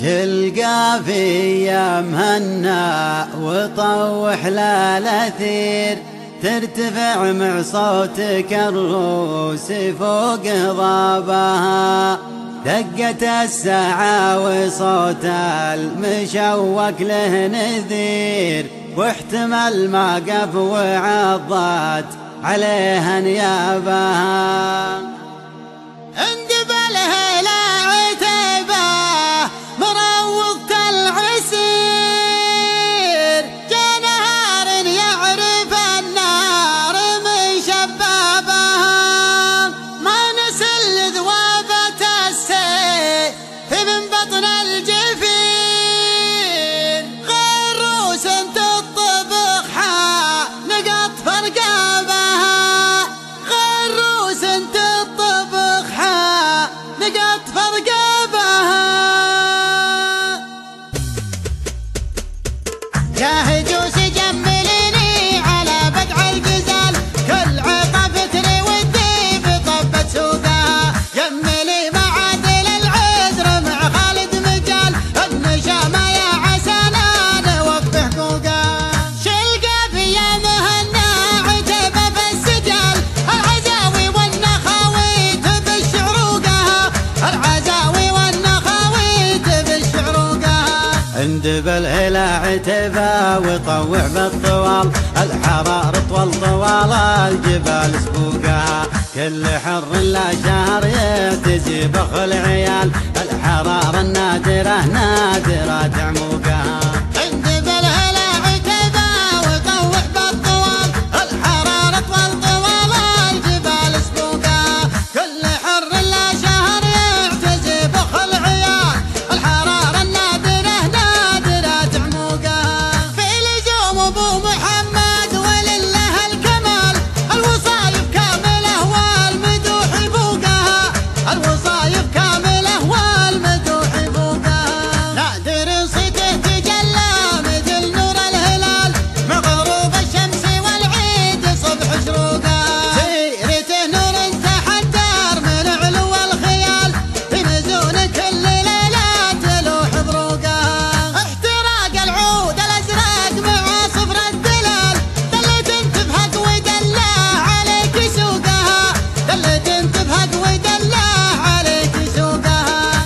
شلقافية مهنا وطوح للأثير، ترتفع مع صوتك الروس فوق ضبها. دقة الساعة وصوت المشوق له نذير، واحتمل ما قف وعضت عليها نيابها. يا هجوس جمليني على بدع الجزال، كل عقب تري ودي بطبة سوقها. جملي معادل العذر مع خالد مجال، النشامة يا عسانا نوفي حقوقها. شلقافية مهنا عتبة في السجال، العزاوي والنخاوي تبش عروقها. العزاوي والنخاوي تبش عروقها. اندبل إلى عتبة وطوع بالطوال، الحرار طوال الجبال سبوقها. كل حر لا شهر يتزي بخ العيال، الحرارة النادرة نادرة تعموقها. اندبل إلى عتبة وطوع بالطوال، الحرار طوال الجبال سبوقها. كل حر لا شهر يعتزي بخ العيال، الحرارة النادرة نادرة تعموقها. في لزوم ابو محمد ولله الكمال، الوصايف كاملة والمدوح فوقها. الوصايف كاملة والمدوح فوقها. نادر صيته تجلى مثل نور الهلال، مع غروب الشمس والعيد صبح شروقها. سيرته نور تحدر من علو الخيال، في مزون كل ليلة تلوح بروقها. احتراق العود الازرق مع صفر الدلال، دلت تبهق ودلاه عليك سوقها. دلت تبهق ودلاه عليك سوقها.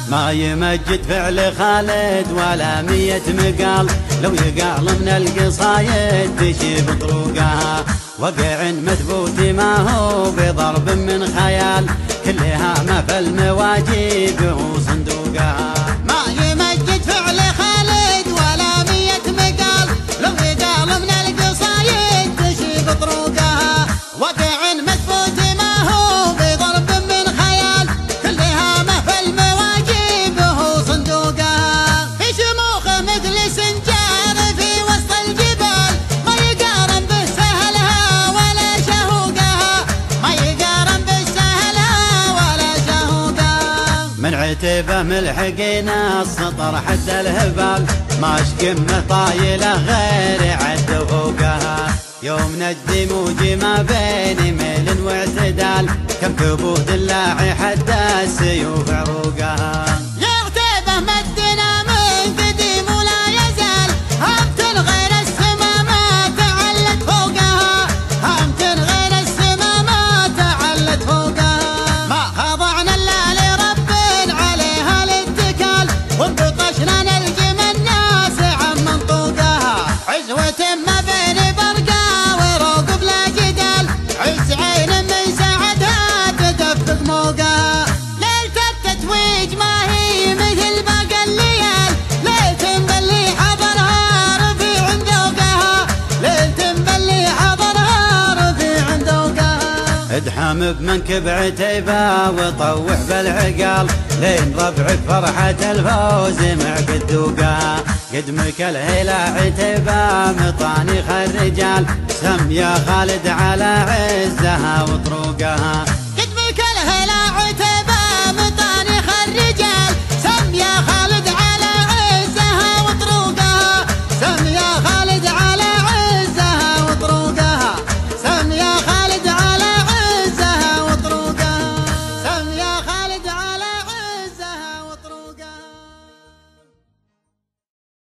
ما يمجد فعل خالد ولا 100 مقال، لو يقال من القصايد تشيب طروقها. وقع مثبوت ما هو بضرب من خيال، كلها ما في المواجيب هو صندوقها. ما يمجد فعل خالد ولا 100 مقال، لو يقال من القصايد تشيب طروقها. وقع مثبوت ما هو بضرب من خيال، كلها ما في المواجيب هو صندوقها. في شموخه مثل سنجار في وسط الجبال، ما يقارن به سهلها ولا شهوقها. ما يقارن به سهلها ولا شهوقها. من عتبة ملحقين السطر حد الهبال، ماش قمة طايلة غير عد فوقها. يوم نجدي موجي ما بين ميل واعتدال، كم كبود اللاعي حد السيوف عروقها. يا عتيبة مدنا من قديم ولا يزال، همت غير السما ما تعلت فوقها. همت غير السما ما تعلت فوقها. ما خضعنا الا لرب عليها الاتكال، وبطشنا نلقي من الناس عن منطوقها. عزوة ما بين برقة وروق بلا جدال، عز عين من سعدها تدفق موقها. ليلة التتويج ما هي مثل باقي الليال، ليلة بلي حضرها رفيع ذوقها. ليلة بلي حضرها رفيع ذوقها. ادحم بمنكب عتيبة وطوح بالعقال، لين ربعك فرحة الفوز مع قدوقها. قدمك الهيلة عتيبة مطانيخ الرجال، سم يا خالد على عزها وطروقها.